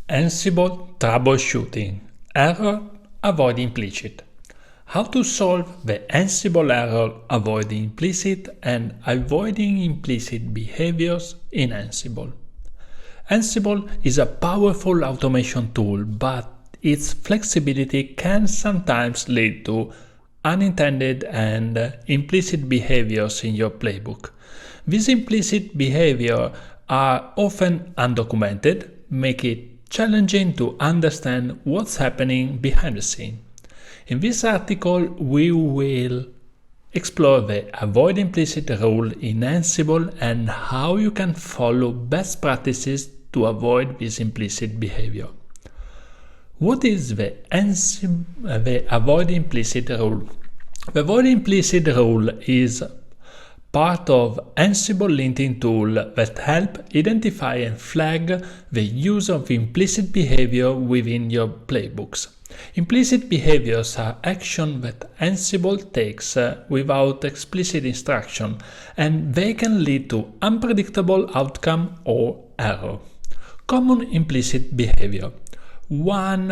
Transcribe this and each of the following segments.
Ansible troubleshooting. Error avoid implicit. How to solve the Ansible error avoiding implicit and avoiding implicit behaviors in Ansible. Ansible is a powerful automation tool, but its flexibility can sometimes lead to unintended and implicit behaviors in your playbook. These implicit behaviors are often undocumented, make it challenging to understand what's happening behind the scene. In this article, we will explore the avoid implicit rule in Ansible and how you can follow best practices to avoid this implicit behavior. What is the avoid implicit rule? The avoid implicit rule is part of Ansible linting tool that help identify and flag the use of implicit behavior within your playbooks. Implicit behaviors are actions that Ansible takes without explicit instruction, and they can lead to unpredictable outcome or error. Common implicit behavior. One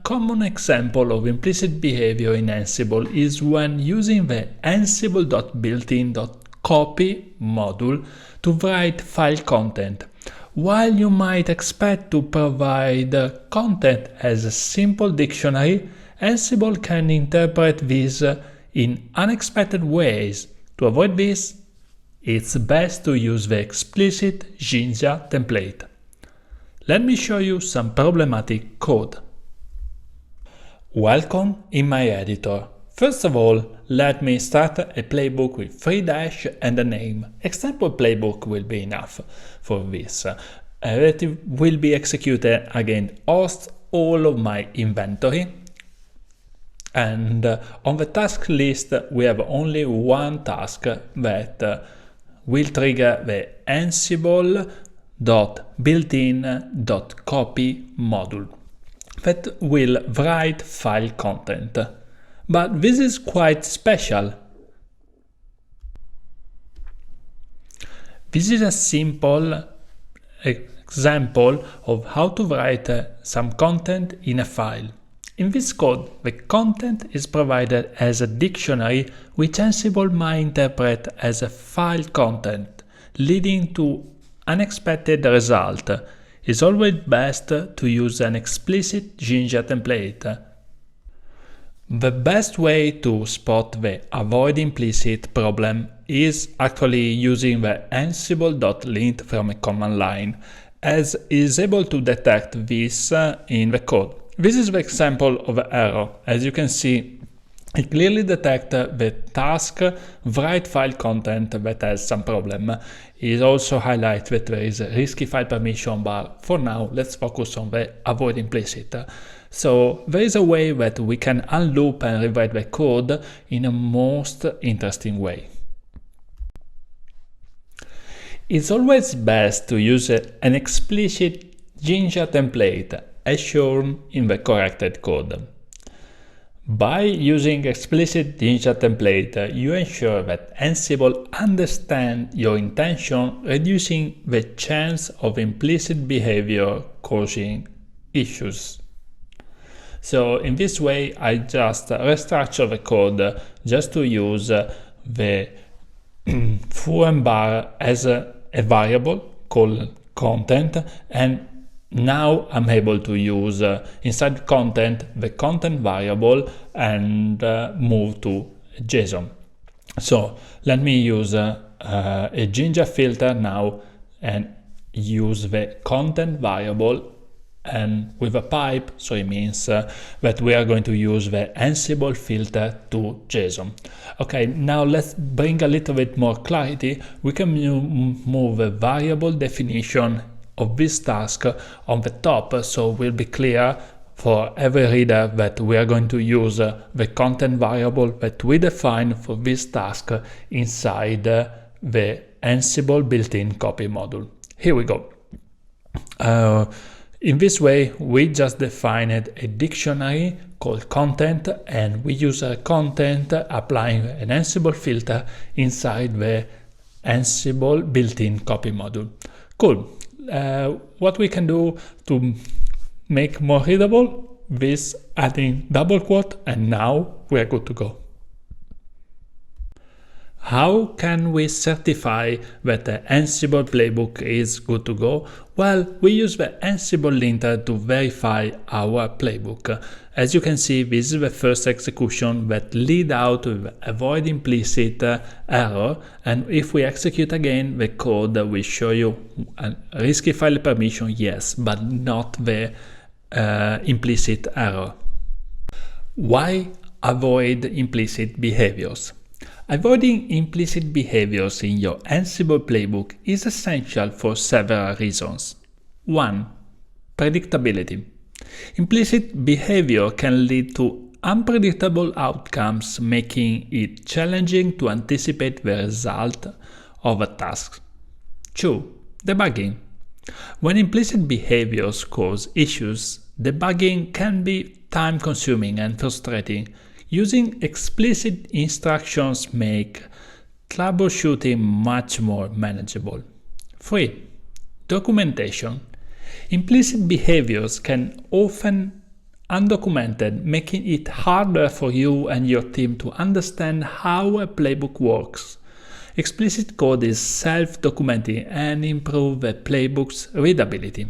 common example of implicit behavior in Ansible is when using the ansible.builtin.copy module to write file content. While you might expect to provide content as a simple dictionary, Ansible can interpret this in unexpected ways. To avoid this, it's best to use the explicit Jinja template. Let me show you some problematic code. Welcome in my editor. First of all, let me start a playbook with 3 dash and a name. Example playbook will be enough for this. It will be executed against host all of my inventory. And on the task list, we have only one task that will trigger the ansible.builtin.copy module that will write file content. But this is quite special. This is a simple example of how to write some content in a file. In this code, the content is provided as a dictionary which Ansible might interpret as a file content, leading to unexpected result. It's always best to use an explicit Jinja template. The best way to spot the avoid implicit problem is actually using the ansible.lint from a command line, as it is able to detect this in the code. This is the example of the error. As you can see, it clearly detects the task write file content that has some problem. It also highlights that there is a risky file permission, but for now, let's focus on the avoid implicit. So there is a way that we can unloop and rewrite the code in a most interesting way. It's always best to use an explicit Jinja template as shown in the corrected code. By using explicit Jinja template, you ensure that Ansible understands your intention, reducing the chance of implicit behavior causing issues. So in this way, I just restructure the code just to use the foreign bar as a variable called content, and now I'm able to use inside content the content variable and move to JSON. So let me use a Jinja filter now and use the content variable and with a pipe, so it means that we are going to use the Ansible filter to JSON. Okay, now let's bring a little bit more clarity. We can move the variable definition of this task on the top, so it will be clear for every reader that we are going to use the content variable that we define for this task inside the Ansible built-in copy module. Here we go. In this way, we just defined a dictionary called content, and we use a content applying an Ansible filter inside the Ansible built-in copy module. Cool. What we can do to make more readable with adding double quote, and now we are good to go. How can we certify that the Ansible playbook is good to go? Well, we use the Ansible linter to verify our playbook. As you can see, this is the first execution that lead out with avoid implicit error, and if we execute again, the code will show you a risky file permission, yes, but not the implicit error. Why avoid implicit behaviors? Avoiding implicit behaviors in your Ansible playbook is essential for several reasons. 1. Predictability. Implicit behavior can lead to unpredictable outcomes, making it challenging to anticipate the result of a task. 2. Debugging. When implicit behaviors cause issues, debugging can be time-consuming and frustrating. Using explicit instructions make troubleshooting much more manageable. 3. Documentation. Implicit behaviors can often undocumented, making it harder for you and your team to understand how a playbook works. Explicit code is self-documenting and improves the playbook's readability.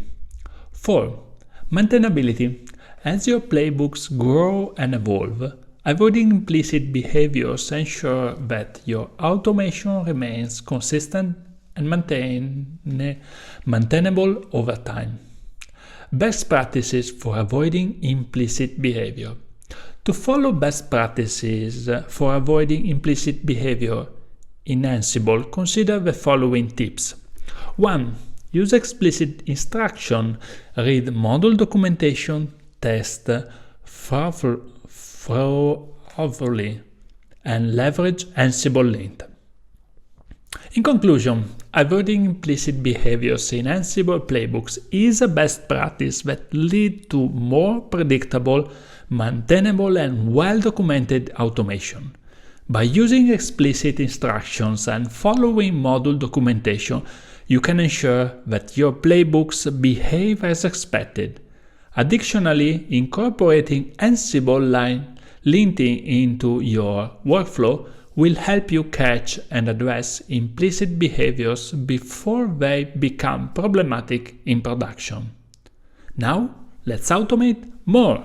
4. Maintainability. As your playbooks grow and evolve, avoiding implicit behaviors ensure that your automation remains consistent and maintainable over time. Best practices for avoiding implicit behavior. To follow best practices for avoiding implicit behavior in Ansible, consider the following tips. 1. Use explicit instruction, read module documentation, test thoroughly, and leverage Ansible lint. In conclusion, avoiding implicit behaviors in Ansible playbooks is a best practice that leads to more predictable, maintainable, and well-documented automation. By using explicit instructions and following module documentation, you can ensure that your playbooks behave as expected. Additionally, incorporating Ansible linting into your workflow will help you catch and address implicit behaviors before they become problematic in production. Now, let's automate more!